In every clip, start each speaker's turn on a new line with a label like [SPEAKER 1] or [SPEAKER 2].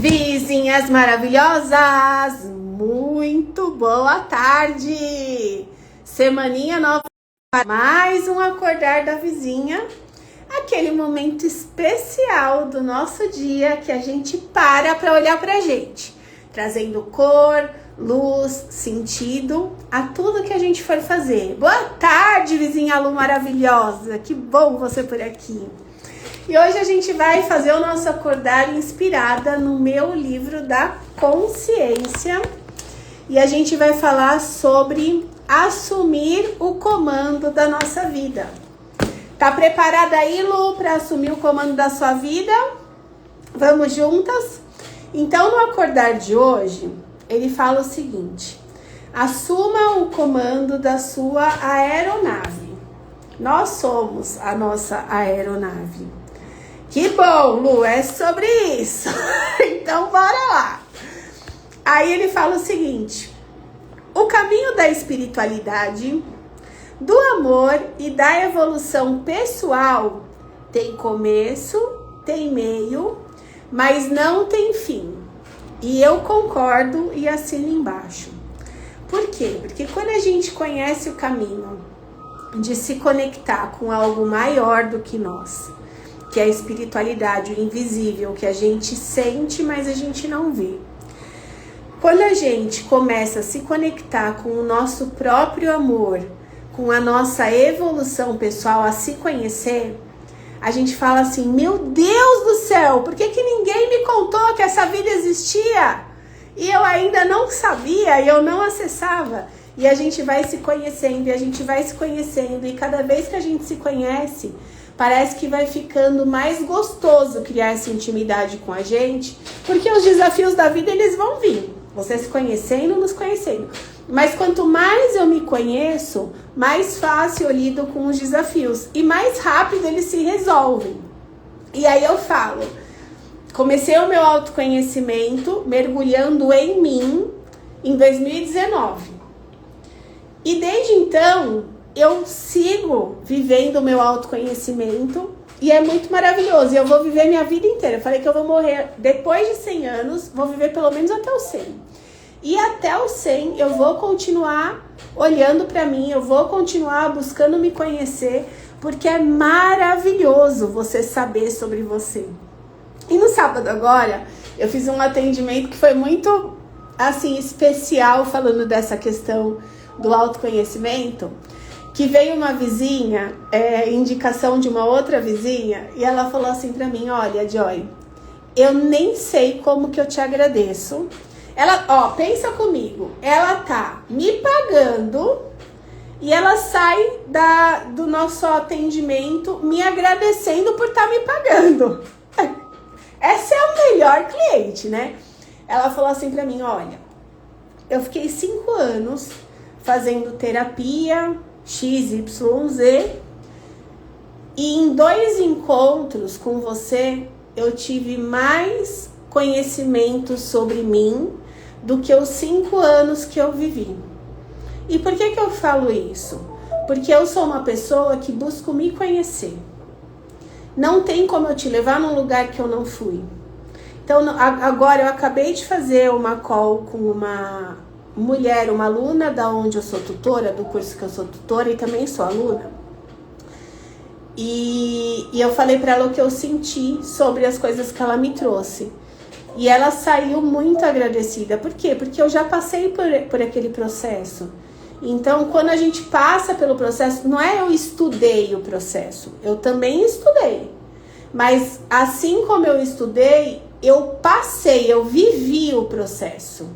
[SPEAKER 1] Vizinhas maravilhosas, muito boa tarde! Semaninha nova, mais um acordar da vizinha, aquele momento especial do nosso dia que a gente para olhar pra gente, trazendo cor, luz, sentido a tudo que a gente for fazer. Boa tarde, vizinha Lu maravilhosa, que bom você por aqui! E hoje a gente vai fazer o nosso acordar inspirada no meu livro da consciência. E a gente vai falar sobre assumir o comando da nossa vida. Tá preparada aí, Lu, para assumir o comando da sua vida? Vamos juntas? Então, no acordar de hoje, ele fala o seguinte: assuma o comando da sua aeronave. Nós somos a nossa aeronave. Que bom, Lu, é sobre isso. Então, bora lá. Aí ele fala o seguinte: o caminho da espiritualidade, do amor e da evolução pessoal tem começo, tem meio, mas não tem fim. E eu concordo e assino embaixo. Por quê? Porque quando a gente conhece o caminho de se conectar com algo maior do que nós, que é a espiritualidade, o invisível, que a gente sente, mas a gente não vê. Quando a gente começa a se conectar com o nosso próprio amor, com a nossa evolução pessoal, a se conhecer, a gente fala assim: meu Deus do céu, por que ninguém me contou que essa vida existia? E eu ainda não sabia, eu não acessava. E a gente vai se conhecendo, e a gente vai se conhecendo, e cada vez que a gente se conhece, parece que vai ficando mais gostoso criar essa intimidade com a gente, porque os desafios da vida, eles vão vir. Você se conhecendo, nos conhecendo. Mas quanto mais eu me conheço, mais fácil eu lido com os desafios. E mais rápido eles se resolvem. E aí eu falo, comecei o meu autoconhecimento mergulhando em mim em 2019. E desde então, eu sigo vivendo o meu autoconhecimento e é muito maravilhoso. E eu vou viver minha vida inteira. Eu falei que eu vou morrer depois de 100 anos, vou viver pelo menos até os 100. E até os 100 eu vou continuar olhando para mim, eu vou continuar buscando me conhecer, porque é maravilhoso você saber sobre você. E no sábado agora, eu fiz um atendimento que foi muito, assim, especial, falando dessa questão do autoconhecimento, que veio uma vizinha, indicação de uma outra vizinha, e ela falou assim pra mim: olha, Joy, eu nem sei como que eu te agradeço. Ela, pensa comigo, ela tá me pagando e ela sai do nosso atendimento me agradecendo por estar me pagando. Essa é a melhor cliente, né? Ela falou assim pra mim: olha, eu fiquei 5 anos fazendo terapia XYZ, e em 2 encontros com você eu tive mais conhecimento sobre mim do que os 5 anos que eu vivi. E por que eu falo isso? Porque eu sou uma pessoa que busco me conhecer. Não tem como eu te levar num lugar que eu não fui. Então agora eu acabei de fazer uma call com uma mulher, uma aluna da onde eu sou tutora, do curso que eu sou tutora e também sou aluna. E eu falei para ela o que eu senti sobre as coisas que ela me trouxe. E ela saiu muito agradecida. Por quê? Porque eu já passei por aquele processo. Então, quando a gente passa pelo processo, não é eu estudei o processo, eu também estudei. Mas assim como eu estudei, eu passei, eu vivi o processo.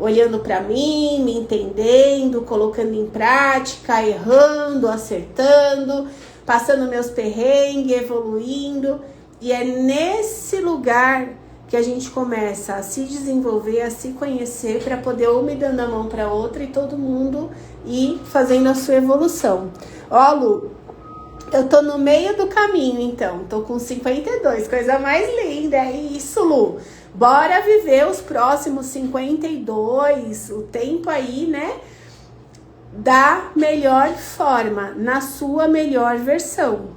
[SPEAKER 1] Olhando para mim, me entendendo, colocando em prática, errando, acertando, passando meus perrengues, evoluindo. E é nesse lugar que a gente começa a se desenvolver, a se conhecer, para poder uma dando a mão para outra e todo mundo ir fazendo a sua evolução. Ó, Lu, eu tô no meio do caminho, então. Tô com 52, coisa mais linda. É isso, Lu. Bora viver os próximos 52, o tempo aí, né? Da melhor forma, na sua melhor versão.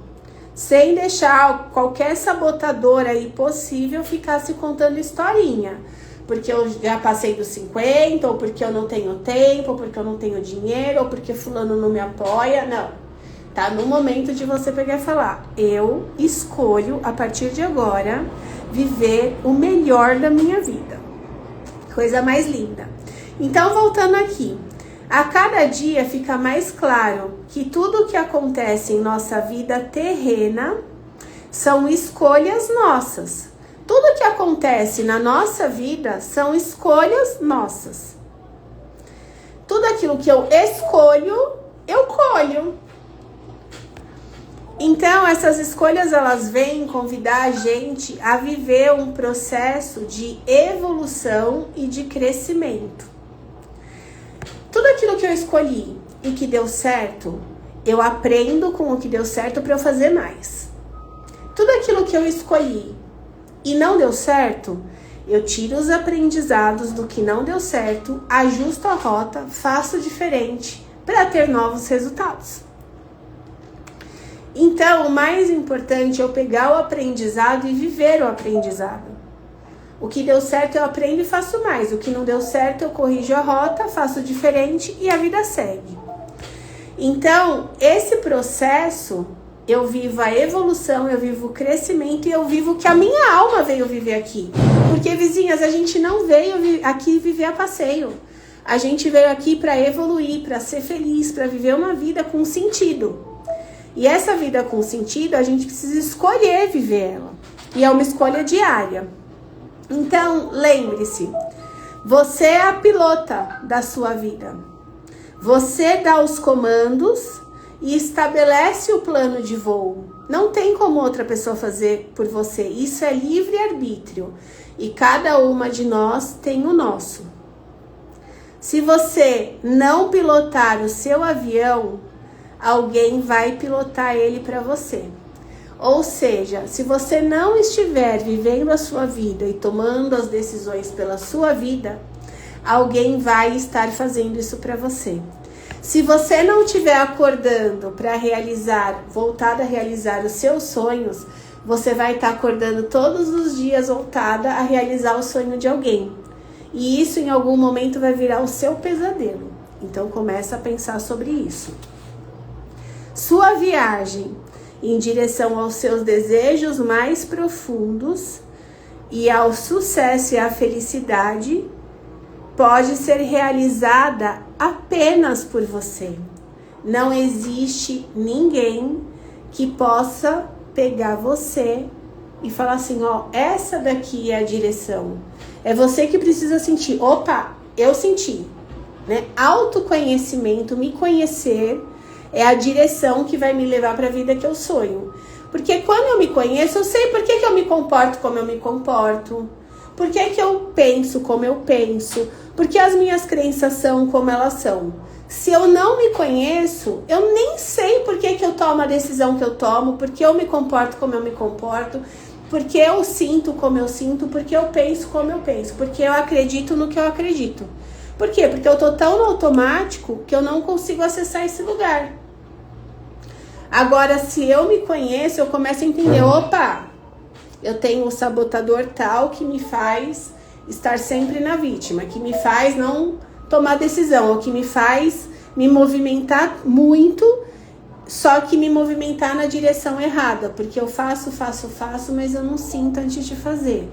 [SPEAKER 1] sem deixar qualquer sabotador aí possível ficar se contando historinha. Porque eu já passei dos 50, ou porque eu não tenho tempo, ou porque eu não tenho dinheiro, ou porque fulano não me apoia. Não. Tá no momento de você pegar e falar: eu escolho, a partir de agora, viver o melhor da minha vida. Coisa mais linda. Então, voltando aqui. A cada dia fica mais claro que tudo que acontece em nossa vida terrena são escolhas nossas. Tudo que acontece na nossa vida são escolhas nossas. Tudo aquilo que eu escolho, eu colho. Então, essas escolhas, elas vêm convidar a gente a viver um processo de evolução e de crescimento. Tudo aquilo que eu escolhi e que deu certo, eu aprendo com o que deu certo para eu fazer mais. Tudo aquilo que eu escolhi e não deu certo, eu tiro os aprendizados do que não deu certo, ajusto a rota, faço diferente para ter novos resultados. Então, o mais importante é eu pegar o aprendizado e viver o aprendizado. O que deu certo eu aprendo e faço mais. O que não deu certo eu corrijo a rota, faço diferente e a vida segue. Então, esse processo, eu vivo a evolução, eu vivo o crescimento e eu vivo o que a minha alma veio viver aqui. Porque, vizinhas, a gente não veio aqui viver a passeio. A gente veio aqui para evoluir, para ser feliz, para viver uma vida com sentido. E essa vida com sentido, a gente precisa escolher viver ela. E é uma escolha diária. Então, lembre-se, você é a pilota da sua vida. Você dá os comandos e estabelece o plano de voo. Não tem como outra pessoa fazer por você. Isso é livre-arbítrio. E cada uma de nós tem o nosso. Se você não pilotar o seu avião, alguém vai pilotar ele para você. Ou seja, se você não estiver vivendo a sua vida e tomando as decisões pela sua vida, alguém vai estar fazendo isso para você. Se você não estiver acordando para voltada a realizar os seus sonhos, você vai estar acordando todos os dias voltada a realizar o sonho de alguém. E isso em algum momento vai virar o seu pesadelo. Então começa a pensar sobre isso. Sua viagem em direção aos seus desejos mais profundos e ao sucesso e à felicidade pode ser realizada apenas por você. Não existe ninguém que possa pegar você e falar assim, ó, essa daqui é a direção. É você que precisa sentir. Opa, eu senti, né? Autoconhecimento, me conhecer é a direção que vai me levar para a vida que eu sonho. Porque quando eu me conheço, eu sei por que eu me comporto como eu me comporto. Por que eu penso como eu penso. Porque as minhas crenças são como elas são. Se eu não me conheço, eu nem sei por que eu tomo a decisão que eu tomo. Porque eu me comporto como eu me comporto. Porque eu sinto como eu sinto. Porque eu penso como eu penso. Porque eu acredito no que eu acredito. Por quê? Porque eu tô tão no automático que eu não consigo acessar esse lugar. Agora, se eu me conheço, eu começo a entender, opa, eu tenho um sabotador tal que me faz estar sempre na vítima, que me faz não tomar decisão, ou que me faz me movimentar muito, só que me movimentar na direção errada, porque eu faço, mas eu não sinto antes de fazer.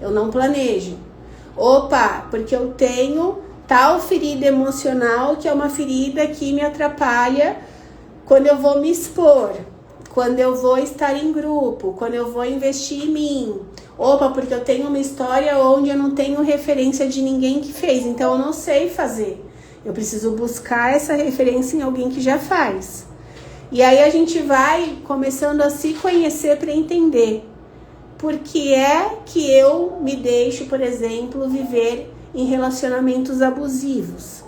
[SPEAKER 1] Eu não planejo. Opa, porque eu tenho tal ferida emocional, que é uma ferida que me atrapalha quando eu vou me expor, quando eu vou estar em grupo, quando eu vou investir em mim. Opa, porque eu tenho uma história onde eu não tenho referência de ninguém que fez, então eu não sei fazer. Eu preciso buscar essa referência em alguém que já faz. E aí a gente vai começando a se conhecer para entender por que é que eu me deixo, por exemplo, viver em relacionamentos abusivos.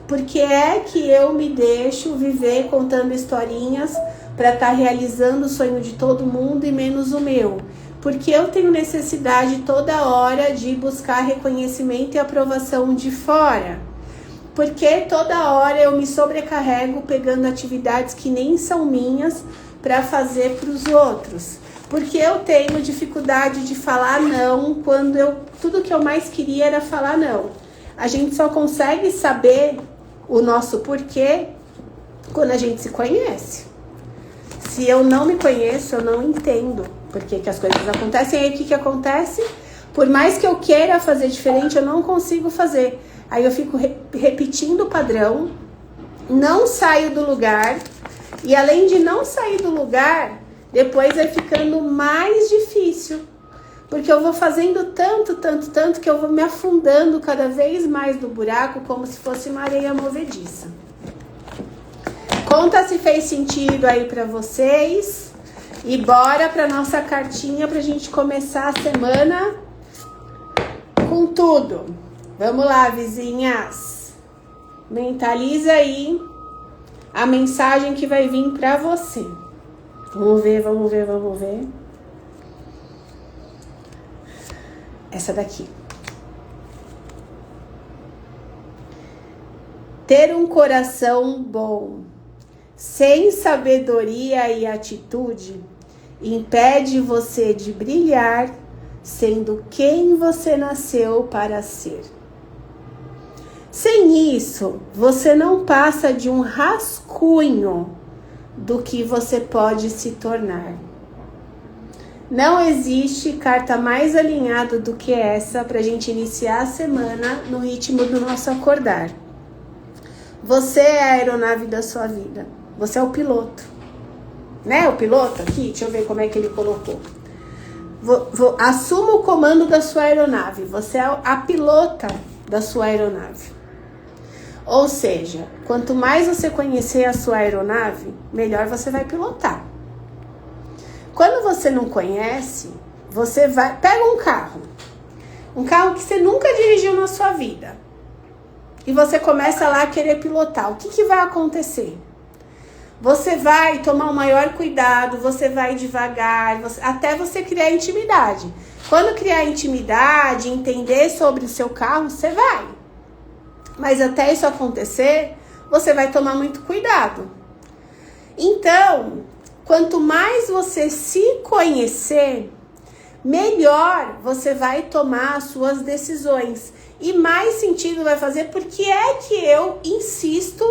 [SPEAKER 1] Por que é que eu me deixo viver contando historinhas para estar realizando o sonho de todo mundo e menos o meu? Porque eu tenho necessidade toda hora de buscar reconhecimento e aprovação de fora. Porque toda hora eu me sobrecarrego pegando atividades que nem são minhas para fazer para os outros. Porque eu tenho dificuldade de falar não quando tudo que eu mais queria era falar não. A gente só consegue saber o nosso porquê quando a gente se conhece. Se eu não me conheço, eu não entendo por que as coisas acontecem. Aí o que acontece? Por mais que eu queira fazer diferente, eu não consigo fazer. Aí eu fico repetindo o padrão, não saio do lugar. E além de não sair do lugar, depois vai ficando mais difícil. Porque eu vou fazendo tanto que eu vou me afundando cada vez mais no buraco, como se fosse uma areia movediça. Conta se fez sentido aí pra vocês. E bora pra nossa cartinha pra gente começar a semana com tudo. Vamos lá, vizinhas. Mentaliza aí a mensagem que vai vir pra você. Vamos ver. Essa daqui. Ter um coração bom, sem sabedoria e atitude, impede você de brilhar, sendo quem você nasceu para ser. Sem isso, você não passa de um rascunho do que você pode se tornar. Não existe carta mais alinhada do que essa para a gente iniciar a semana no ritmo do nosso acordar. Você é a aeronave da sua vida. Você é o piloto. Né? O piloto aqui, deixa eu ver como é que ele colocou. Assuma o comando da sua aeronave. Você é a pilota da sua aeronave. Ou seja, quanto mais você conhecer a sua aeronave, melhor você vai pilotar. Quando você não conhece, você vai... Pega um carro que você nunca dirigiu na sua vida. E você começa lá a querer pilotar. O que vai acontecer? Você vai tomar o maior cuidado, você vai devagar, até você criar intimidade. Quando criar intimidade, entender sobre o seu carro, você vai. Mas até isso acontecer, você vai tomar muito cuidado. Então, quanto mais você se conhecer, melhor você vai tomar as suas decisões. E mais sentido vai fazer, porque é que eu insisto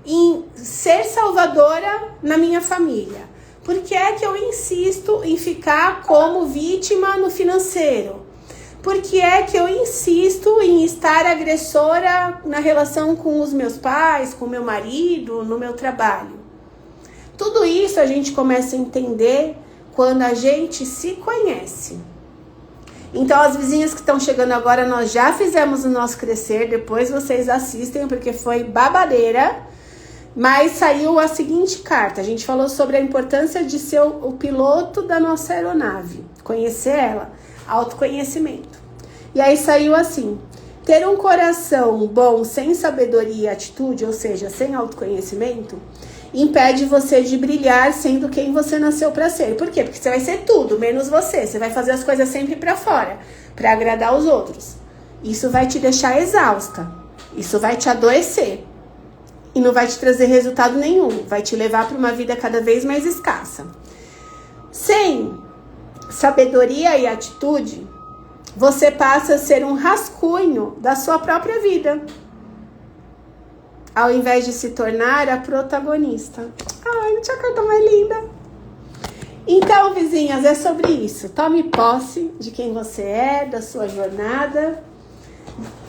[SPEAKER 1] em ser salvadora na minha família? Porque é que eu insisto em ficar como vítima no financeiro? Porque é que eu insisto em estar agressora na relação com os meus pais, com meu marido, no meu trabalho? Tudo isso a gente começa a entender quando a gente se conhece. Então, as vizinhas que estão chegando agora, nós já fizemos o nosso crescer. Depois vocês assistem, porque foi babadeira. Mas saiu a seguinte carta. A gente falou sobre a importância de ser o piloto da nossa aeronave. Conhecer ela. Autoconhecimento. E aí saiu assim. Ter um coração bom, sem sabedoria e atitude, ou seja, sem autoconhecimento, impede você de brilhar sendo quem você nasceu para ser. Por quê? Porque você vai ser tudo, menos você. Você vai fazer as coisas sempre para fora, para agradar os outros. Isso vai te deixar exausta. Isso vai te adoecer. E não vai te trazer resultado nenhum. Vai te levar para uma vida cada vez mais escassa. Sem sabedoria e atitude, você passa a ser um rascunho da sua própria vida, ao invés de se tornar a protagonista. Ai, não tinha carta mais linda. Então, vizinhas, é sobre isso. Tome posse de quem você é, da sua jornada,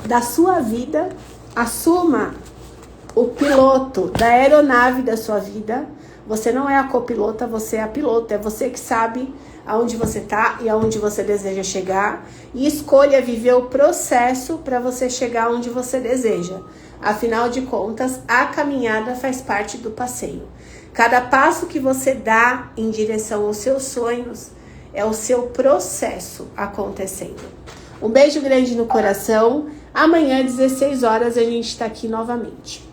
[SPEAKER 1] da sua vida. Assuma o piloto da aeronave da sua vida. Você não é a copilota, você é a pilota. É você que sabe aonde você está e aonde você deseja chegar. E escolha viver o processo para você chegar onde você deseja. Afinal de contas, a caminhada faz parte do passeio. Cada passo que você dá em direção aos seus sonhos é o seu processo acontecendo. Um beijo grande no coração. Amanhã, às 16 horas, a gente está aqui novamente.